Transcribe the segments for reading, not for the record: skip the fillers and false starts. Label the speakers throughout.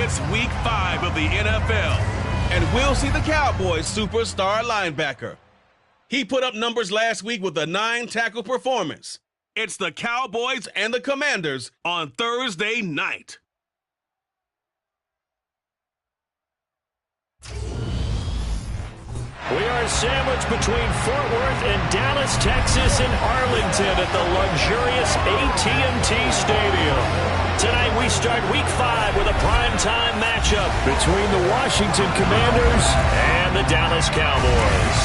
Speaker 1: It's week 5 of the NFL, and we'll see the Cowboys' superstar linebacker. He put up numbers last week with a 9-tackle performance. It's the Cowboys and the Commanders on Thursday night.
Speaker 2: We are sandwiched between Fort Worth and Dallas, Texas, and Arlington at the luxurious AT&T Stadium. Tonight we start week 5 with a primetime matchup between the Washington Commanders and the Dallas Cowboys.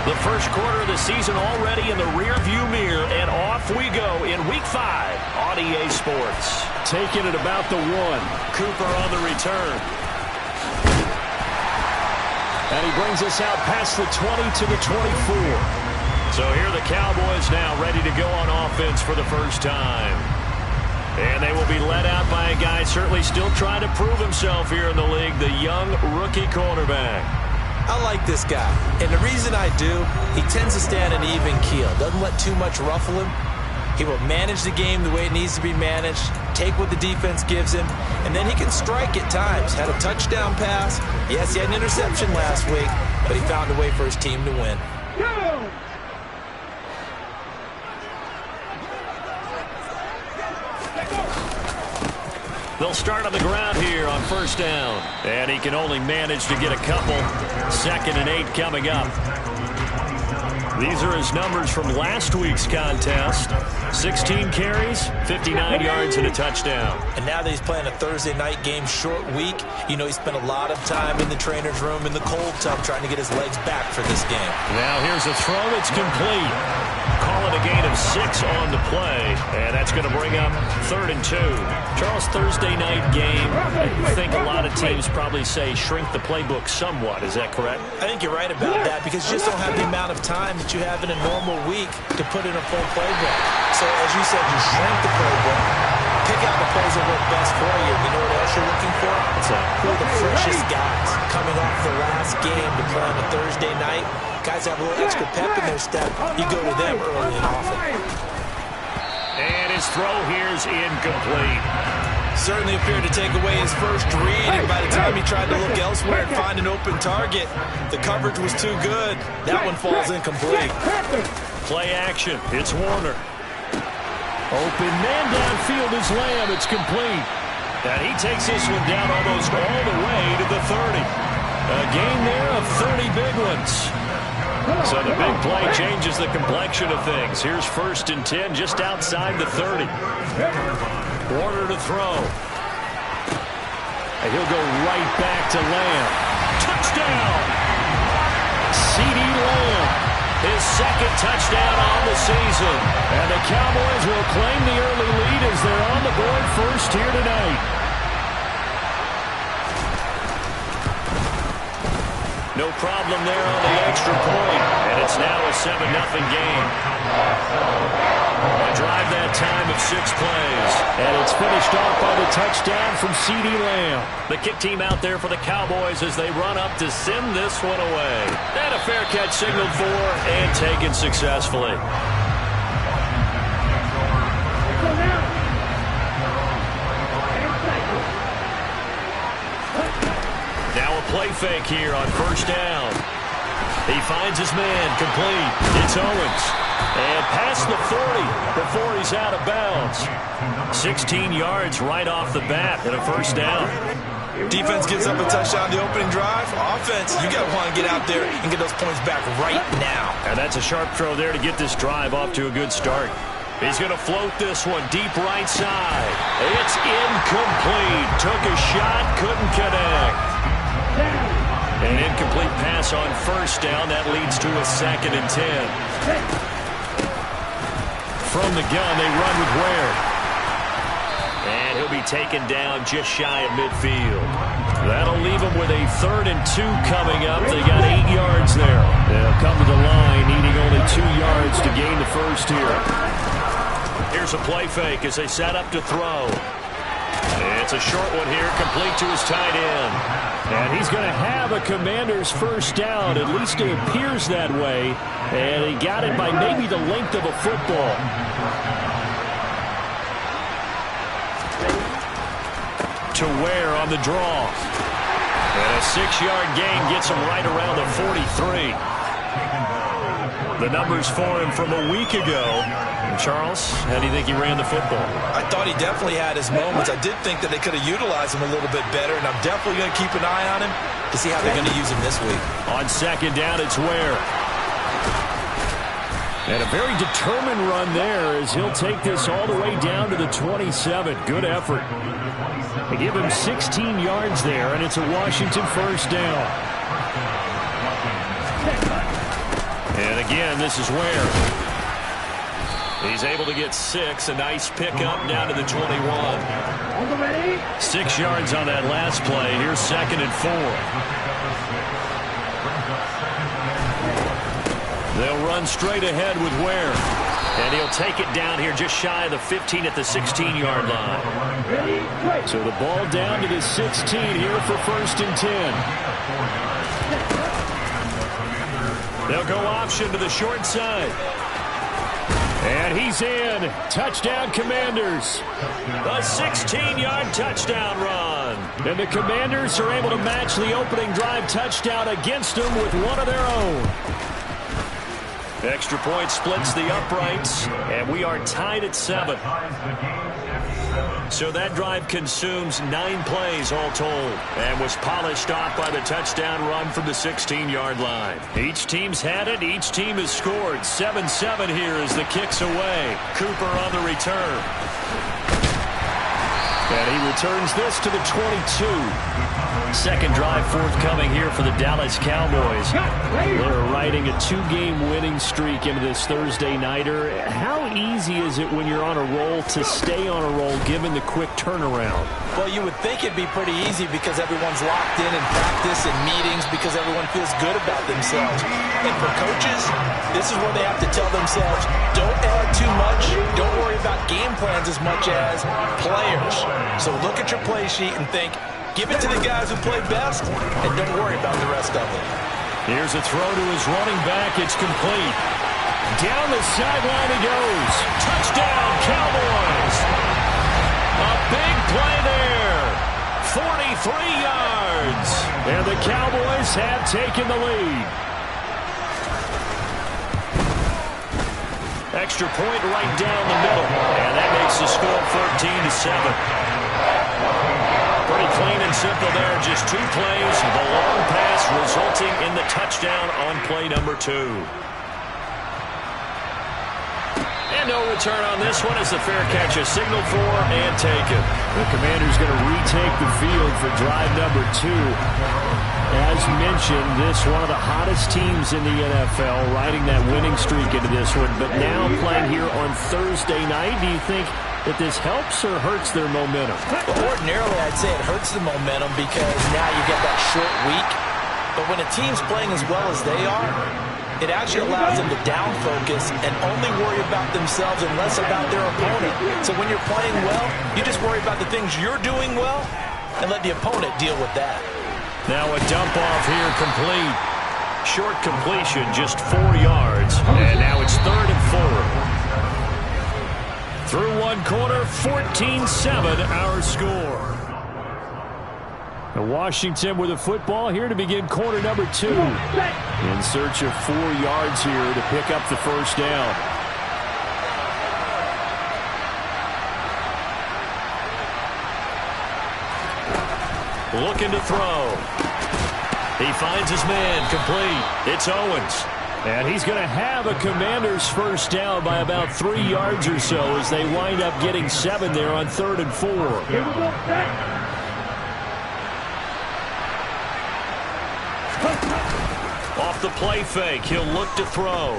Speaker 2: The first quarter of the season already in the rearview mirror, and off we go in week 5 on EA Sports. Taking it about the 1. Cooper on the return. And he brings us out past the 20 to the 24. So here the Cowboys now ready to go on offense for the first time. And they will be led out by a guy certainly still trying to prove himself here in the league, the young rookie cornerback.
Speaker 3: I like this guy, and the reason I do, he tends to stay on an even keel. Doesn't let too much ruffle him. He will manage the game the way it needs to be managed, take what the defense gives him, and then he can strike at times. Had a touchdown pass. Yes, he had an interception last week, but he found a way for his team to win.
Speaker 2: They'll start on the ground here on first down. And he can only manage to get a couple. 2nd and 8 coming up. These are his numbers from last week's contest. 16 carries, 59 yards, and a touchdown.
Speaker 3: And now that he's playing a Thursday night game, short week, you know he spent a lot of time in the trainer's room in the cold tub trying to get his legs back for this game.
Speaker 2: Now here's a throw that's complete. Call it a gain of 6 on the play, and that's going to bring up 3rd and 2. Charles, Thursday night game, I think a lot of teams probably say shrink the playbook somewhat. Is that correct?
Speaker 3: I think you're right about that because you just don't have the amount of time that you have in a normal week to put in a full playbook. So as you said, you shrink the playbook, pick out the plays that work best for you. You know what else you're looking for? Who are the freshest guys coming off the last game to play on a Thursday night? Guys have a little extra pep in their step. You go to them early and often.
Speaker 2: And his throw here is incomplete.
Speaker 3: Certainly appeared to take away his first read, and by the time he tried to look elsewhere and find an open target, the coverage was too good. That one falls incomplete.
Speaker 2: Play action. It's Warner. Open man downfield is Lamb. It's complete. And he takes this one down almost all the way to the 30. A gain there of 30 big ones. So the big play changes the complexion of things. Here's 1st and 10 just outside the 30. Warner to throw. And he'll go right back to Lamb. Touchdown! C.D. Lamb. His 2nd touchdown on the season. And the Cowboys will claim the early lead as they're on the board first here tonight. No problem there on the extra point. And it's now a 7-0 game. A drive that time of 6 plays. And it's finished off by the touchdown from C.D. Lamb. The kick team out there for the Cowboys as they run up to send this one away. And a fair catch signaled for and taken successfully. Now a play fake here on first down. He finds his man, complete. It's Owens. And past the 40 before he's out of bounds. 16 yards right off the bat and a first down.
Speaker 3: Defense gives up a touchdown the opening drive. Offense, you got to want to get out there and get those points back right now.
Speaker 2: And that's a sharp throw there to get this drive off to a good start. He's going to float this one deep right side. It's incomplete. Took a shot, couldn't connect. An incomplete pass on first down. That leads to a 2nd and 10. From the gun, they run with Ware. And he'll be taken down just shy of midfield. That'll leave him with a 3rd and 2 coming up. They got 8 yards there. They'll come to the line, needing only 2 yards to gain the first here. Here's a play fake as they set up to throw. It's a short one here, complete to his tight end. And he's going to have a Commander's first down. At least it appears that way. And he got it by maybe the length of a football. To Ware on the draw. And a 6-yard gain gets him right around the 43. The numbers for him from a week ago. And Charles, how do you think he ran the football?
Speaker 3: I thought he definitely had his moments. I did think that they could have utilized him a little bit better, and I'm definitely going to keep an eye on him to see how they're going to use him this week.
Speaker 2: On second down, it's Ware. And a very determined run there as he'll take this all the way down to the 27. Good effort. They give him 16 yards there, and it's a Washington first down. And again, this is Ware. He's able to get 6. A nice pickup down to the 21. 6 yards on that last play. Here's second and 4. They'll run straight ahead with Ware. And he'll take it down here just shy of the 15 at the 16-yard line. So the ball down to the 16 here for first and 10. They'll go option to the short side. And he's in. Touchdown, Commanders. A 16-yard touchdown run. And the Commanders are able to match the opening drive touchdown against them with one of their own. Extra point splits the uprights, and we are tied at 7. So that drive consumes 9 plays all told and was polished off by the touchdown run from the 16-yard line. Each team's had it. Each team has scored. 7-7 here as the kick's away. Cooper on the return. And he returns this to the 22. Second drive forthcoming here for the Dallas Cowboys. They're riding a 2-game winning streak into this Thursday nighter. How easy is it when you're on a roll to stay on a roll given the quick turnaround?
Speaker 3: Well, you would think it'd be pretty easy because everyone's locked in practice and meetings because everyone feels good about themselves. And for coaches, this is where they have to tell themselves, don't add too much. Don't worry about game plans as much as players. So look at your play sheet and think, give it to the guys who play best, and don't worry about the rest of it.
Speaker 2: Here's a throw to his running back. It's complete. Down the sideline he goes. Touchdown, Cowboys. A big play there. 43 yards. And the Cowboys have taken the lead. Extra point right down the middle. And that makes the score 14-7. Pretty clean and simple there. Just 2 plays. The long pass resulting in the touchdown on play number 2. And no return on this one as the fair catch is signaled for and taken. The Commanders going to retake the field for drive number 2. As mentioned, this one of the hottest teams in the NFL, riding that winning streak into this one. But now playing here on Thursday night, do you think that this helps or hurts their momentum?
Speaker 3: Well, ordinarily, I'd say it hurts the momentum because now you get that short week. But when a team's playing as well as they are, it actually allows them to down focus and only worry about themselves and less about their opponent. So when you're playing well, you just worry about the things you're doing well and let the opponent deal with that.
Speaker 2: Now a dump off here complete. Short completion, just 4 yards. And now it's 3rd and 4. Through one quarter, 14-7 our score. And Washington with the football here to begin quarter number 2. In search of 4 yards here to pick up the first down. Looking to throw. He finds his man, complete. It's Owens. And he's going to have a Commander's first down by about 3 yards or so as they wind up getting 7 there on 3rd and 4. Off the play fake, he'll look to throw.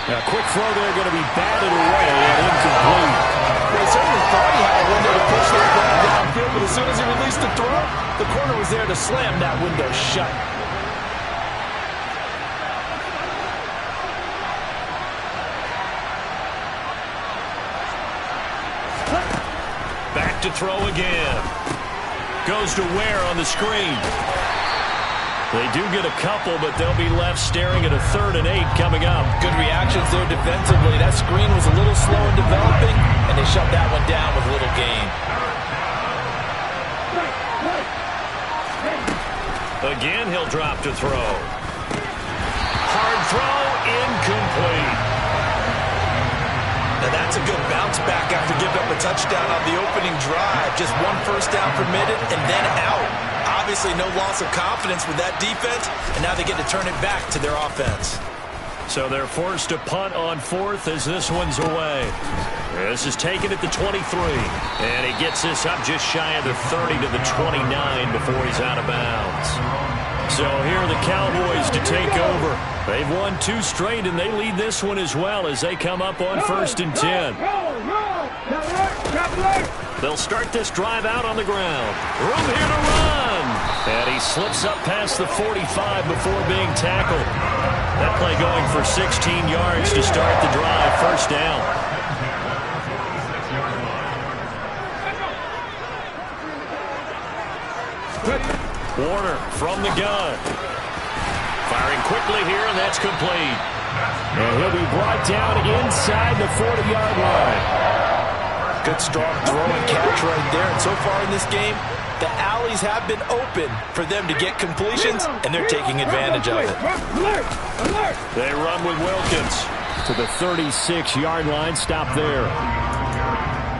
Speaker 2: Now, quick throw there, going to be batted away and incomplete.
Speaker 3: They certainly thought he had a window to push that ball downfield, but as soon as he released the throw, the corner was there to slam that window shut.
Speaker 2: back to throw again. Goes to Ware on the screen. They do get a couple, but they'll be left staring at a 3rd and 8 coming up.
Speaker 3: Good reactions there defensively. That screen was a little slow in developing, and they shut that one down with little gain.
Speaker 2: Again, he'll drop to throw. Hard throw, incomplete.
Speaker 3: Now that's a good bounce back after giving up a touchdown on the opening drive. Just 1 first down permitted and then out. Obviously no loss of confidence with that defense, and now they get to turn it back to their offense.
Speaker 2: So they're forced to punt on 4th as this one's away. This is taken at the 23. And he gets this up just shy of the 30 to the 29 before he's out of bounds. So here are the Cowboys to take over. They've won 2 straight, and they lead this one as well as they come up on 1st and 10. They'll start this drive out on the ground. Room here to run. And he slips up past the 45 before being tackled. That play going for 16 yards to start the drive. First down. Warner from the gun. Firing quickly here, and that's complete. And he'll be brought down inside the 40-yard line.
Speaker 3: Good strong throw and catch right there. And so far in this game, the alleys have been open for them to get completions, and they're taking advantage of it.
Speaker 2: They run with Wilkins to the 36-yard line. Stop there.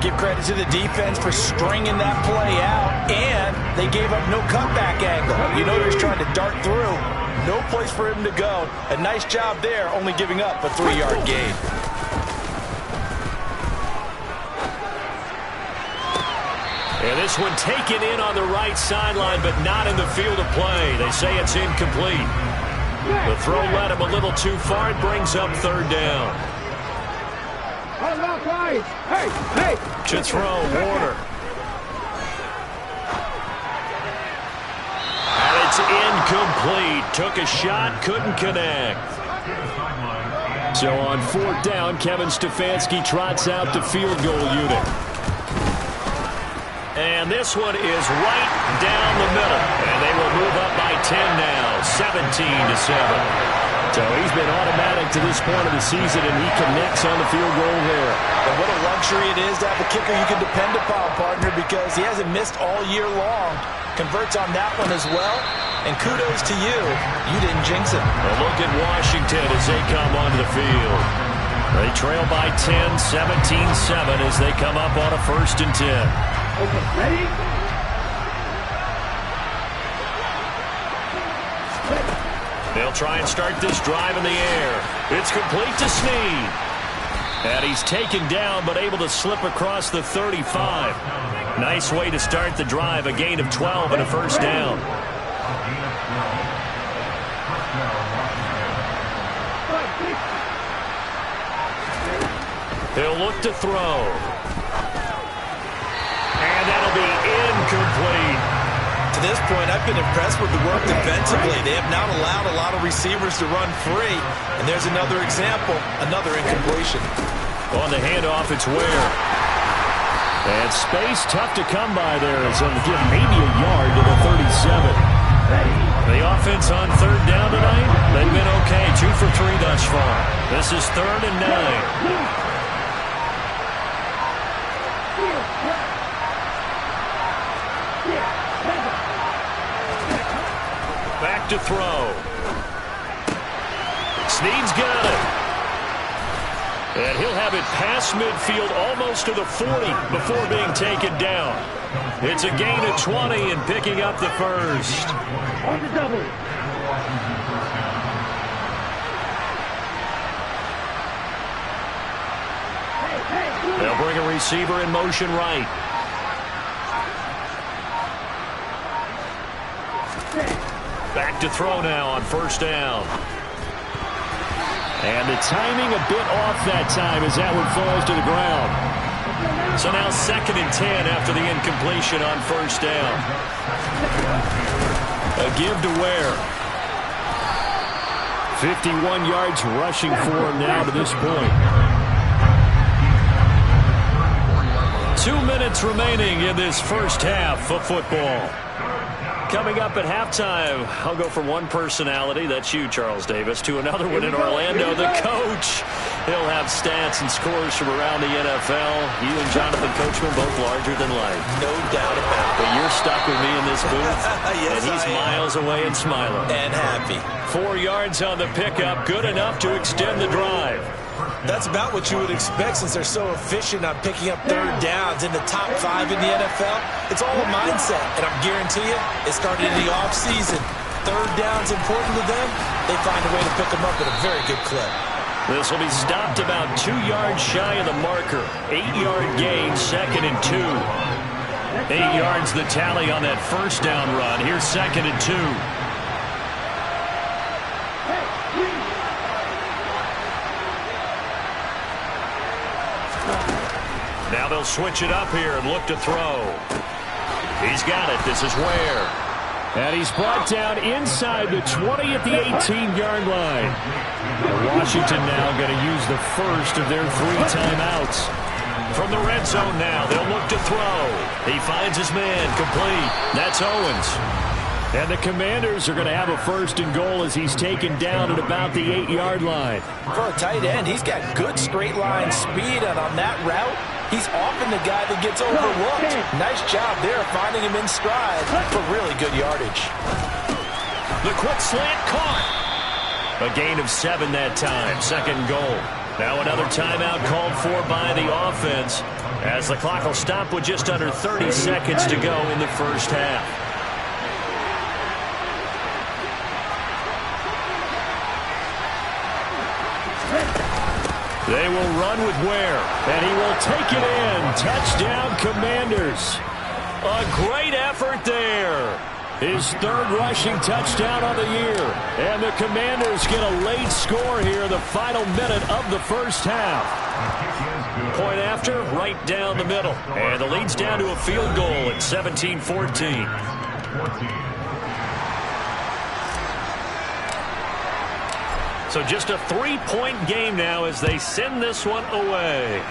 Speaker 3: Give credit to the defense for stringing that play out, and they gave up no cutback angle. You know they're trying to dart through. No place for him to go. A nice job there, only giving up a 3-yard gain.
Speaker 2: And this one taken in on the right sideline, but not in the field of play. They say it's incomplete. The throw led him a little too far. It brings up 3rd down. To throw, Warner. And it's incomplete. Took a shot, couldn't connect. So on 4th down, Kevin Stefanski trots out the field goal unit. And this one is right down the middle. And they will move up by 10 now, 17-7. So he's been automatic to this point of the season, and he connects on the field goal there.
Speaker 3: And what a luxury it is to have a kicker you can depend upon, partner, because he hasn't missed all year long. Converts on that one as well. And kudos to you. You didn't jinx him.
Speaker 2: A look at Washington as they come onto the field. They trail by 10, 17-7 as they come up on a 1st and 10.
Speaker 4: Okay, ready?
Speaker 2: They'll try and start this drive in the air. It's complete to Snead. And he's taken down but able to slip across the 35. Nice way to start the drive. A gain of 12 and a 1st down. He'll look to throw. And that'll be incomplete.
Speaker 3: To this point, I've been impressed with the work defensively. They have not allowed a lot of receivers to run free. And there's another example, another incompletion.
Speaker 2: On the handoff, it's Ware. And space tough to come by there as they'll give maybe a yard to the 37. The offense on 3rd down tonight, they've been okay. 2 for 3 thus far. This is 3rd and 9. Back to throw. Snead's got it. And he'll have it past midfield almost to the 40 before being taken down. It's a gain of 20 and picking up the 1st.
Speaker 4: On the double.
Speaker 2: They'll bring a receiver in motion right. Back to throw now on 1st down. And the timing a bit off that time as that one falls to the ground. So now 2nd and 10 after the incompletion on 1st down. A give to Ware. 51 yards rushing for him now to this point. 2 minutes remaining in this first half of football. Coming up at halftime, I'll go from one personality, that's you, Charles Davis, to another one in Orlando, the coach. He'll have stats and scores from around the NFL. You and Jonathan Coachman both larger than life.
Speaker 3: No doubt about it.
Speaker 2: But you're stuck with me in this booth,
Speaker 3: yes,
Speaker 2: and he's miles away and smiling.
Speaker 3: And happy.
Speaker 2: 4 yards on the pickup, good enough to extend the drive.
Speaker 3: That's about what you would expect since they're so efficient on picking up third downs in the top 5 in the NFL. It's all a mindset, and I guarantee you, it started in the offseason. Third down's important to them. They find a way to pick them up at a very good clip.
Speaker 2: This will be stopped about 2 yards shy of the marker. 8-yard gain, 2nd and 2. 8 yards the tally on that first down run. Here's 2nd and 2. Now they'll switch it up here and look to throw. He's got it. This is Ware. And he's brought down inside the 20 at the 18-yard line. Washington now going to use the first of their 3 timeouts. From the red zone now, they'll look to throw. He finds his man, complete. That's Owens. And the Commanders are going to have a 1st and goal as he's taken down at about the 8-yard line.
Speaker 3: For a tight end, he's got good straight line speed, and on that route, he's often the guy that gets overlooked. Nice job there finding him in stride for really good yardage.
Speaker 2: The quick slant caught. A gain of 7 that time, 2nd goal. Now another timeout called for by the offense as the clock will stop with just under 30 seconds to go in the first half. They will run with Ware, and he will take it in. Touchdown, Commanders. A great effort there. His 3rd rushing touchdown of the year. And the Commanders get a late score here in the final minute of the first half. Point after, right down the middle. And the lead's down to a field goal at 17-14. So just a 3-point game now as they send this one away.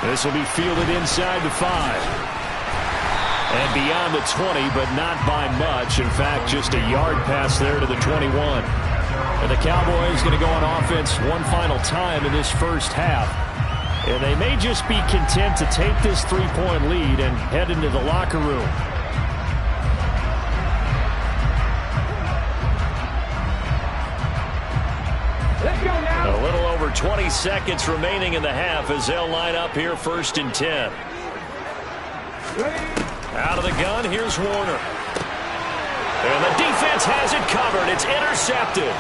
Speaker 2: This will be fielded inside the 5. And beyond the 20, but not by much. In fact, just a yard pass there to the 21. And the Cowboys going to go on offense one final time in this first half. And they may just be content to take this 3-point lead and head into the locker room. A little over 20 seconds remaining in the half as they'll line up here 1st and 10. Out of the gun, here's Warner. And the defense has it covered. It's intercepted.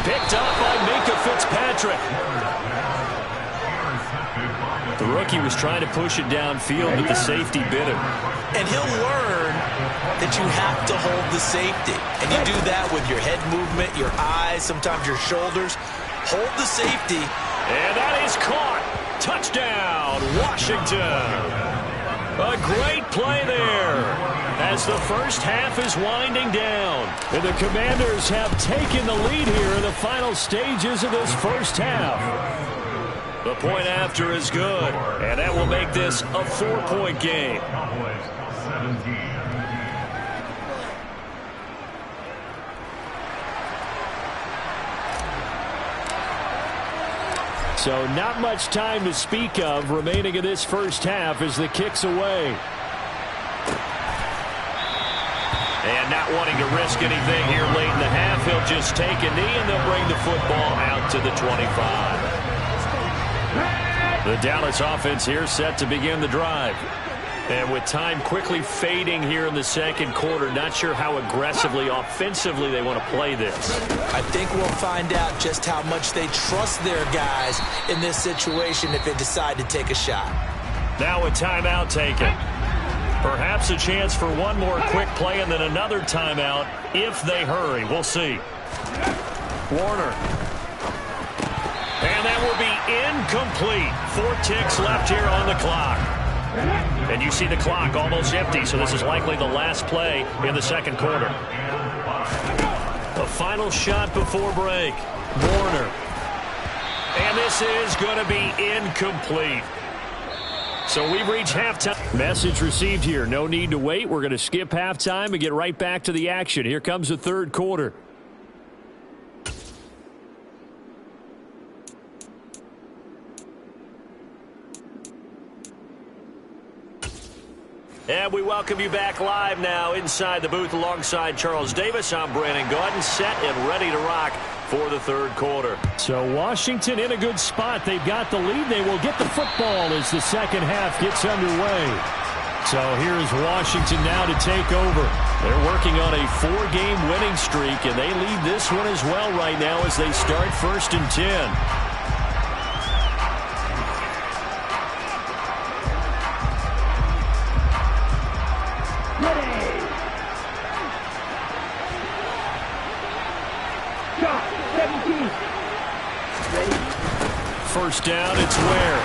Speaker 2: Picked up by Minka Fitzpatrick. The rookie was trying to push it downfield, but the safety bit him.
Speaker 3: And he'll learn that you have to hold the safety. And you do that with your head movement, your eyes, sometimes your shoulders. Hold the safety.
Speaker 2: And that is caught. Touchdown, Washington. A great play there as the first half is winding down. And the Commanders have taken the lead here in the final stages of this first half. The point after is good, and that will make this a 4-point game. So not much time to speak of remaining in this first half as the kick's away. And not wanting to risk anything here late in the half, he'll just take a knee and they'll bring the football out to the 25. The Dallas offense here set to begin the drive. And with time quickly fading here in the second quarter, not sure how aggressively, offensively they want to play this.
Speaker 3: I think we'll find out just how much they trust their guys in this situation if they decide to take a shot.
Speaker 2: Now a timeout taken. Perhaps a chance for one more quick play and then another timeout if they hurry. We'll see. Warner. And that will be incomplete. 4 ticks left here on the clock. And you see the clock almost empty, so this is likely the last play in the second quarter. The final shot before break. Warner. And this is going to be incomplete. So we've reached halftime. Message received here. No need to wait. We're going to skip halftime and get right back to the action. Here comes the third quarter. And we welcome you back live now inside the booth alongside Charles Davis. I'm Brandon Gaudin, set and ready to rock for the third quarter. So Washington in a good spot. They've got the lead. They will get the football as the second half gets underway. So here's Washington now to take over. They're working on a 4-game winning streak, and they lead this one as well right now as they start 1st and 10. First down, it's Ware.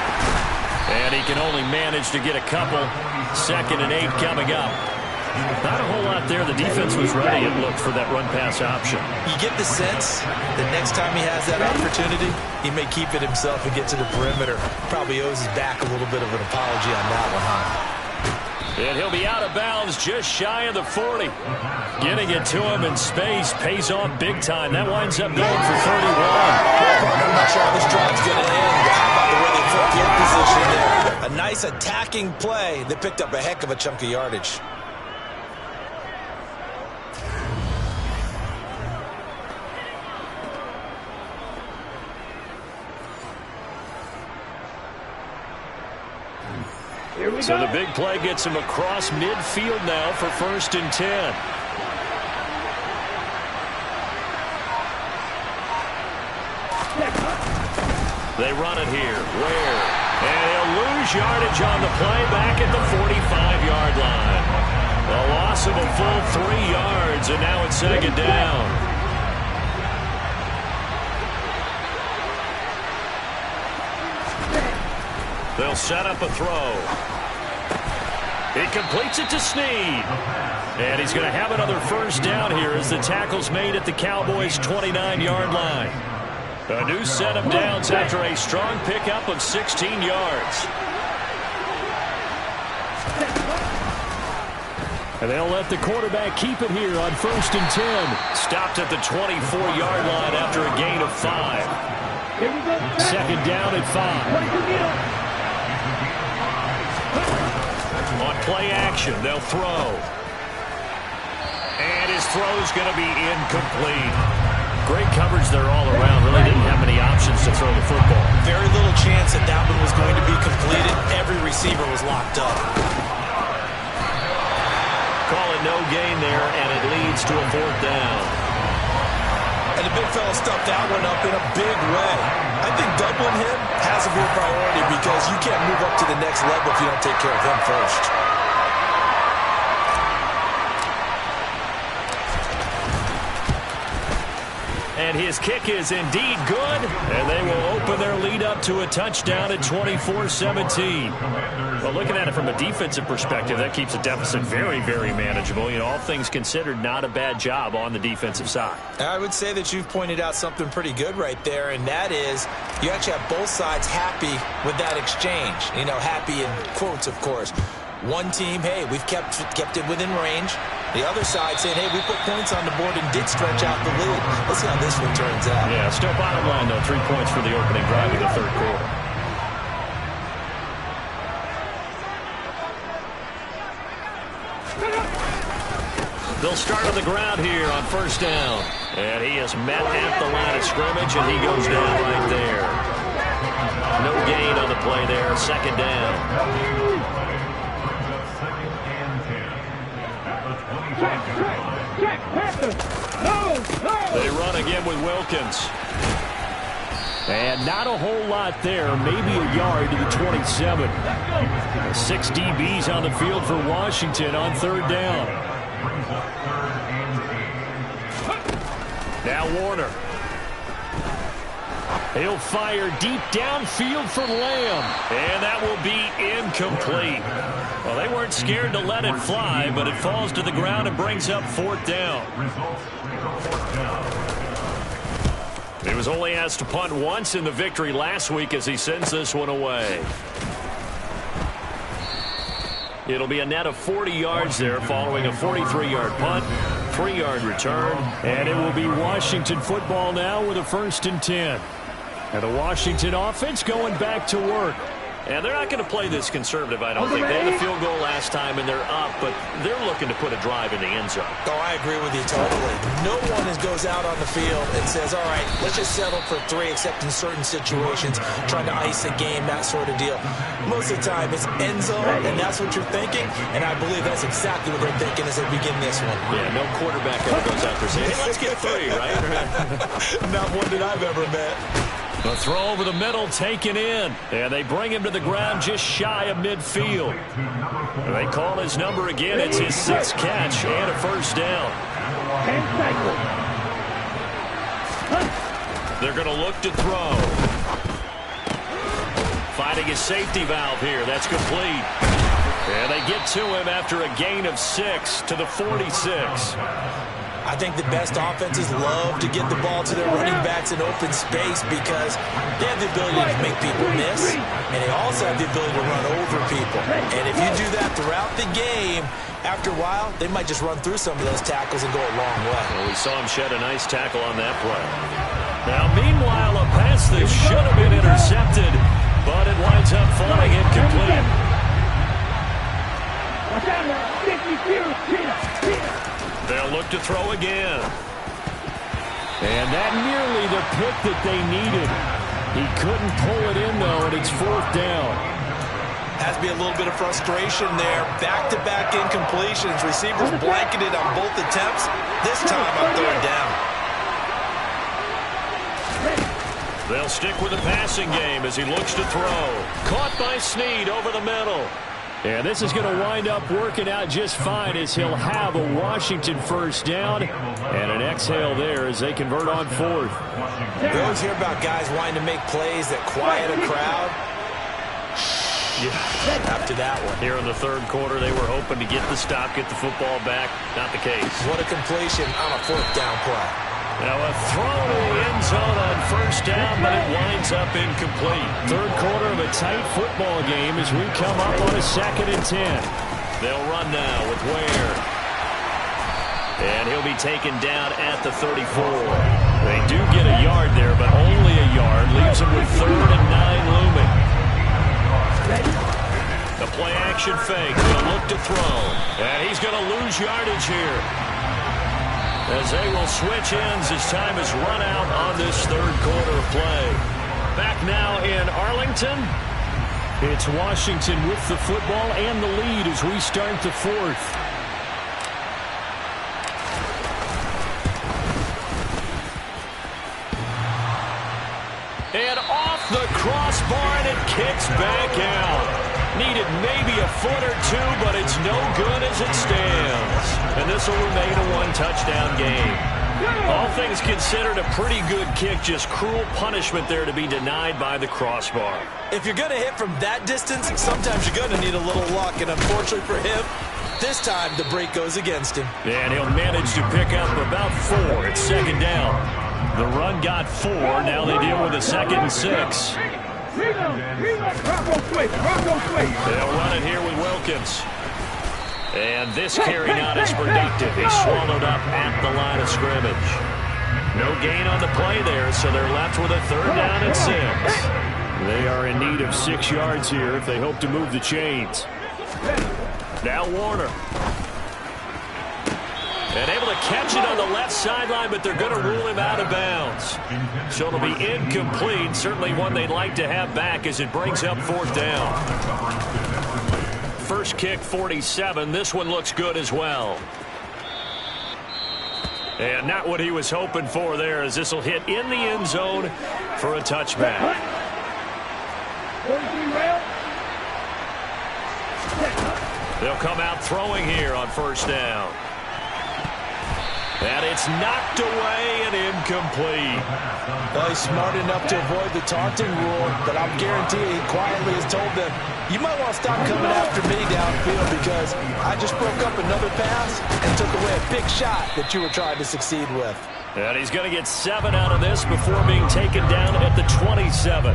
Speaker 2: And he can only manage to get a couple. 2nd and 8 coming up. Not a whole lot there. The defense was ready, it looked, for that run-pass option.
Speaker 3: You get the sense that next time he has that opportunity, he may keep it himself and get to the perimeter. Probably owes his back a little bit of an apology on that one, huh?
Speaker 2: And he'll be out of bounds just shy of the 40. Getting it to him in space pays off big time. That winds up going for 31.
Speaker 3: I'm not sure how this drive's going to end. How about the way they put field position there? A nice attacking play that picked up a heck of a chunk of yardage.
Speaker 2: So the big play gets him across midfield now for 1st and 10. They run it here. Ware. And he'll lose yardage on the play back at the 45-yard line. A loss of a full 3 yards, and now it's 2nd down. They'll set up a throw. He completes it to Snead. And he's going to have another first down here as the tackle's made at the Cowboys' 29-yard line. A new set of downs after a strong pickup of 16 yards. And they'll let the quarterback keep it here on 1st and 10. Stopped at the 24-yard line after a gain of 5. 2nd down at 5. On play action, they'll throw. And his throw's going to be incomplete. Great coverage there all around. Really didn't have many options to throw the football.
Speaker 3: Very little chance that that one was going to be completed. Every receiver was locked up.
Speaker 2: Call it no gain there, and it leads to a 4th down.
Speaker 3: And the big fella stuffed that one up in a big way. I think doubling him has a real priority because you can't move up to the next level if you don't take care of him first.
Speaker 2: And his kick is indeed good, and they will open their lead up to a touchdown at 24-17. Well, looking at it from a defensive perspective, that keeps the deficit very, very manageable. You know, all things considered, not a bad job on the defensive side.
Speaker 3: I would say that you've pointed out something pretty good right there, and that is you actually have both sides happy with that exchange. You know, happy in quotes, of course. One team, hey, we've kept it within range. The other side saying, hey, we put points on the board and did stretch out the lead. Let's see how this one turns out.
Speaker 2: Yeah, still bottom line, though. 3 points for the opening drive of the third quarter. They'll start on the ground here on 1st down. And he is met at the line of scrimmage, and he goes down right there. No gain on the play there. 2nd down. They run again with Wilkins. And not a whole lot there. Maybe a yard to the 27. 6 DBs on the field for Washington on 3rd down. Now Warner. He'll fire deep downfield for Lamb. And that will be incomplete. Well, they weren't scared to let it fly, but it falls to the ground and brings up 4th down. He was only asked to punt once in the victory last week as he sends this one away. It'll be a net of 40 yards there following a 43-yard punt, 3-yard return, and it will be Washington football now with a 1st and 10. And the Washington offense going back to work.
Speaker 5: And they're not going to play this conservative, I don't think. They had a field goal last time, and they're up, but they're looking to put a drive in the end zone.
Speaker 3: Oh, I agree with you totally. No one goes out on the field and says, all right, let's just settle for 3, except in certain situations, trying to ice a game, that sort of deal. Most of the time, it's end zone, and that's what you're thinking, and I believe that's exactly what they're thinking as they begin this one.
Speaker 5: Yeah, no quarterback ever goes out there saying, hey, let's get 3, right?
Speaker 3: Not one that I've ever met.
Speaker 2: The throw over the middle taken in, and they bring him to the ground just shy of midfield. And they call his number again. It's his 6th catch and a 1st down. They're going to look to throw. Finding his safety valve here. That's complete. And they get to him after a gain of 6 to the 46.
Speaker 3: I think the best offenses love to get the ball to their running backs in open space because they have the ability to make people miss, and they also have the ability to run over people. And if you do that throughout the game, after a while, they might just run through some of those tackles and go a long way.
Speaker 5: Well, we saw him shed a nice tackle on that play.
Speaker 2: Now, meanwhile, a pass that should have been intercepted, but it winds up falling incomplete. They'll look to throw again. And that nearly the pick that they needed. He couldn't pull it in, though, and it's 4th down.
Speaker 3: Has to be a little bit of frustration there. Back-to-back incompletions. Receivers blanketed on both attempts. This time on 3rd down.
Speaker 2: They'll stick with the passing game as he looks to throw. Caught by Snead over the middle. And this is going to wind up working out just fine as he'll have a Washington 1st down and an exhale there as they convert on 4th.
Speaker 3: We always hear about guys wanting to make plays that quiet a crowd. Yeah, after that one.
Speaker 2: Here in the 3rd quarter, they were hoping to get the stop, get the football back. Not the case.
Speaker 3: What a completion on a 4th down play.
Speaker 2: Now a throw to the end zone on 1st down, but it winds up incomplete. 3rd quarter of a tight football game as we come up on a 2nd and 10. They'll run now with Ware. And he'll be taken down at the 34. They do get a yard there, but only a yard. Leaves them with 3rd and 9 looming. The play action fake. They'll look to throw. And he's going to lose yardage here, as they will switch ends as time has run out on this 3rd quarter of play. Back now in Arlington, it's Washington with the football and the lead as we start the 4th. And off the crossbar, and it kicks back out. Needed maybe a foot or 2, but it's no good as it stands. And this will remain a 1-touchdown game. All things considered, a pretty good kick. Just cruel punishment there to be denied by the crossbar.
Speaker 3: If you're going to hit from that distance, sometimes you're going to need a little luck. And unfortunately for him, this time the break goes against him.
Speaker 2: And he'll manage to pick up about 4 at 2nd down. The run got 4. Now they deal with a 2nd and 6. They'll run it here with Wilkins. And this carry not as productive. He's swallowed up at the line of scrimmage. No gain on the play there, so they're left with a 3rd down and 6. They are in need of 6 yards here if they hope to move the chains. Now Warner. And able to catch it on the left sideline, but they're going to rule him out of bounds. So it'll be incomplete. Certainly one they'd like to have back as it brings up 4th down. First kick, 47. This one looks good as well. And not what he was hoping for there, as this will hit in the end zone for a touchback. They'll come out throwing here on 1st down. And it's knocked away and incomplete.
Speaker 3: Well, he's smart enough to avoid the taunting rule, but I'll guarantee he quietly has told them, you might want to stop coming after me downfield because I just broke up another pass and took away a big shot that you were trying to succeed with.
Speaker 2: And he's going to get 7 out of this before being taken down at the 27.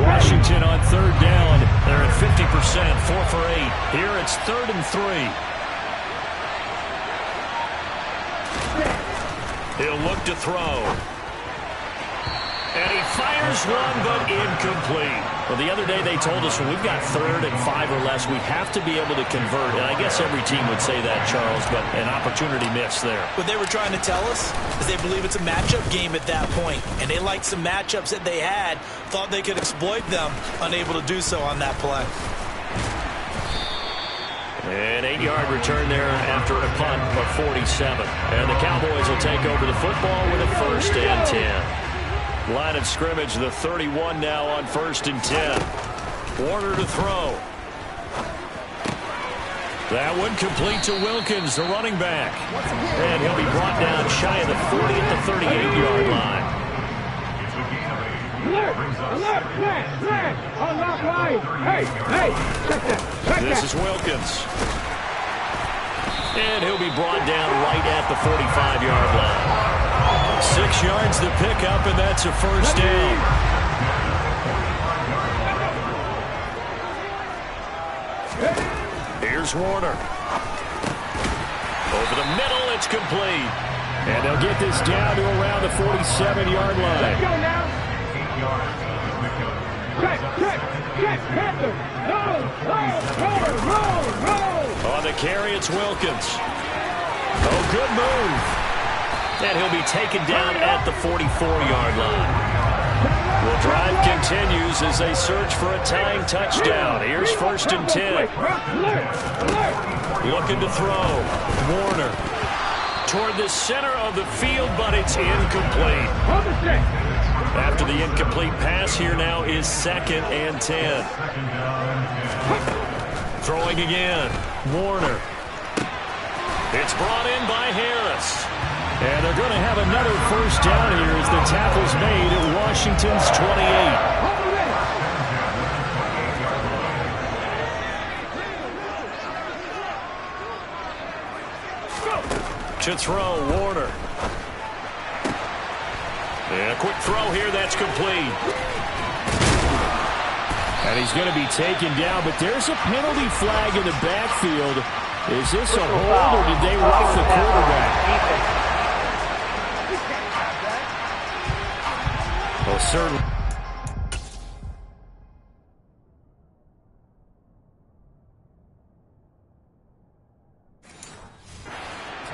Speaker 2: Washington on third down. They're at 50%, 4 for 8. Here it's 3rd and 3. He'll look to throw. And he fires one, but incomplete. Well, the other day they told us when we've got 3rd and 5 or less, we have to be able to convert. And I guess every team would say that, Charles, but an opportunity missed there.
Speaker 3: What they were trying to tell us is they believe it's a matchup game at that point, and they liked some matchups that they had, thought they could exploit them, unable to do so on that play.
Speaker 2: An 8-yard return there after a punt of 47. And the Cowboys will take over the football with a 1st and 10. Line of scrimmage, the 31 now on 1st and 10. Warner to throw. That one complete to Wilkins, the running back. And he'll be brought down shy of the 40 at the 38-yard line.
Speaker 4: Alert! Alert! Flag! Unlock line! Hey! Check that!
Speaker 2: This is Wilkins. And he'll be brought down right at the 45-yard line. 6 yards to pick up, and that's a 1st down. Here's Warner. Over the middle, it's complete. And they'll get this down to around the 47-yard line.
Speaker 4: Let's go now! Check! Panther! Roll!
Speaker 2: On the carry, it's Wilkins. Oh, good move. And he'll be taken down at the 44-yard line. The drive continues as they search for a tying touchdown. Here's 1st and 10. Looking to throw. Warner toward the center of the field, but it's incomplete. After the incomplete pass, here now is 2nd and 10. Throwing again. Warner. It's brought in by Harris. And they're going to have another 1st down here as the tackle's made at Washington's 28. To throw, Warner. And a quick throw here, that's complete. And he's going to be taken down, but there's a penalty flag in the backfield. Is this a hold, or did they rough the quarterback? Well, certainly.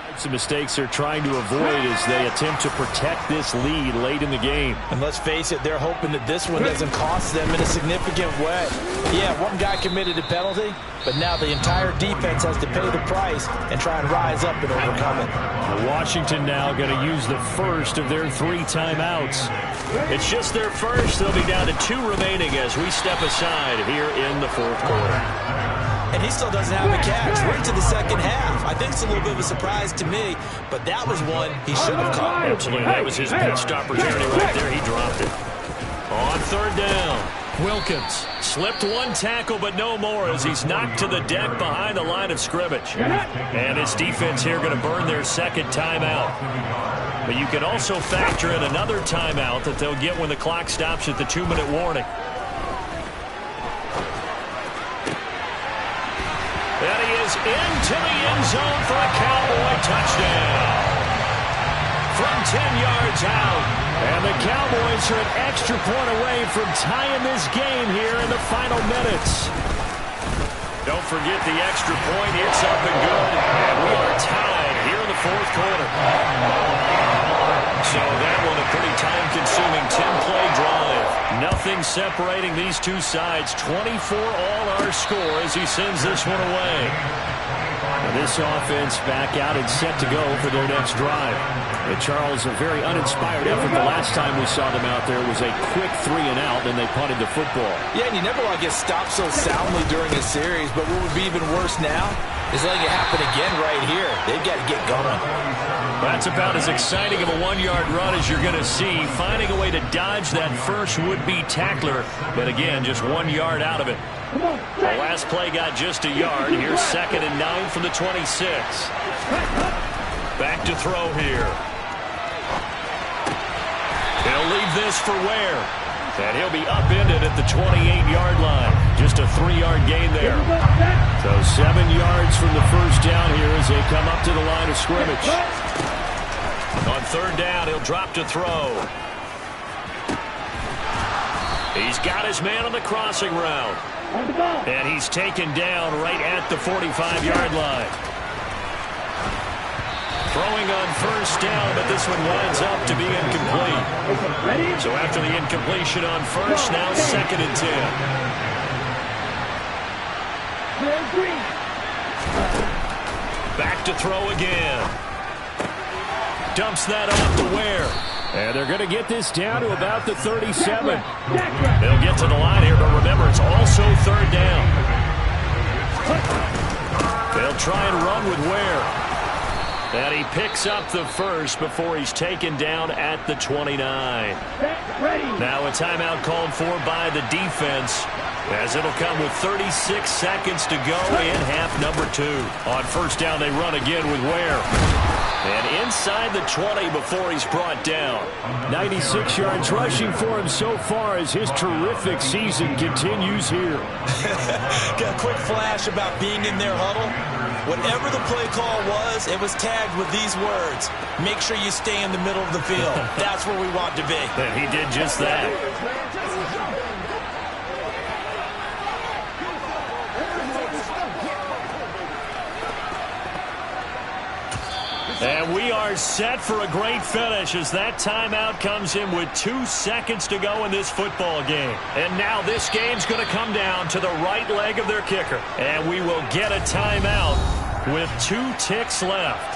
Speaker 2: Types of mistakes they're trying to avoid as they attempt to protect this lead late in the game.
Speaker 3: And let's face it, they're hoping that this one doesn't cost them in a significant way. Yeah, one guy committed a penalty, but now the entire defense has to pay the price and try and rise up and overcome it.
Speaker 2: Washington now going to use the first of their 3 timeouts. It's just their first. They'll be down to 2 remaining as we step aside here in the 4th quarter.
Speaker 3: And he still doesn't have a catch. We're into the 2nd half. I think it's a little bit of a surprise to me, but that was one he should have caught.
Speaker 2: Absolutely. That was his best opportunity right there. He dropped it. On 3rd down, Wilkins slipped 1 tackle, but no more as he's knocked to the deck behind the line of scrimmage. And his defense here going to burn their 2nd timeout. But you can also factor in another timeout that they'll get when the clock stops at the 2-minute warning. And he is into the end zone for a Cowboy touchdown. From 10 yards out. And the Cowboys are an extra point away from tying this game here in the final minutes. Don't forget the extra point. It's up and good. And we are tied here in the 4th quarter. So that one a pretty time-consuming 10-play drive. Nothing separating these two sides. 24 all our score as he sends this one away. And this offense back out and set to go for their next drive. And Charles, a very uninspired effort the last time we saw them out there was a quick 3-and-out, and they punted the football.
Speaker 3: Yeah, and you never want to get stopped so soundly during a series, but what would be even worse now is letting it happen again right here. They've got to get going.
Speaker 2: That's about as exciting of a 1-yard run as you're going to see, finding a way to dodge that first would-be tackler, but again, just 1 yard out of it. The last play got just a yard. Here's 2nd and 9 from the 26. Back to throw here. He'll leave this for Ware. And he'll be upended at the 28-yard line. Just a 3-yard gain there. So 7 yards from the first down here as they come up to the line of scrimmage.
Speaker 5: On third down, he'll drop to throw. He's got his man on the crossing route. And he's taken down right at the 45-yard line. Throwing on first down, but this one winds up to be incomplete. So after the incompletion on first, now 2nd and 10. Back to throw again. Dumps that off to Ware.
Speaker 2: And they're going to get this down to about the 37.
Speaker 5: They'll get to the line here, but remember, it's also third down. They'll try and run with Ware. And he picks up the first before he's taken down at the 29. Now a timeout called for by the defense, as it'll come with 36 seconds to go in half number 2. On first down, they run again with Ware. And inside the 20 before he's brought down.
Speaker 2: 96 yards rushing for him so far as his terrific season continues here.
Speaker 3: Got a quick flash about being in their huddle. Whatever the play call was, it was tagged with these words: make sure you stay in the middle of the field. That's where we want to be.
Speaker 5: And he did just that.
Speaker 2: And we are set for a great finish as that timeout comes in with 2 seconds to go in this football game.
Speaker 5: And now this game's going to come down to the right leg of their kicker.
Speaker 2: And we will get a timeout with 2 ticks left.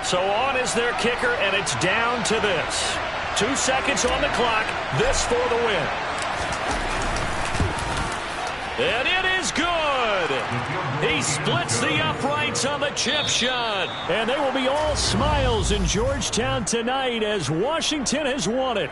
Speaker 2: So on is their kicker, and it's down to this. 2 seconds on the clock. This for the win. And it is good. He splits the uprights on the chip shot. And they will be all smiles in Georgetown tonight as Washington has won it.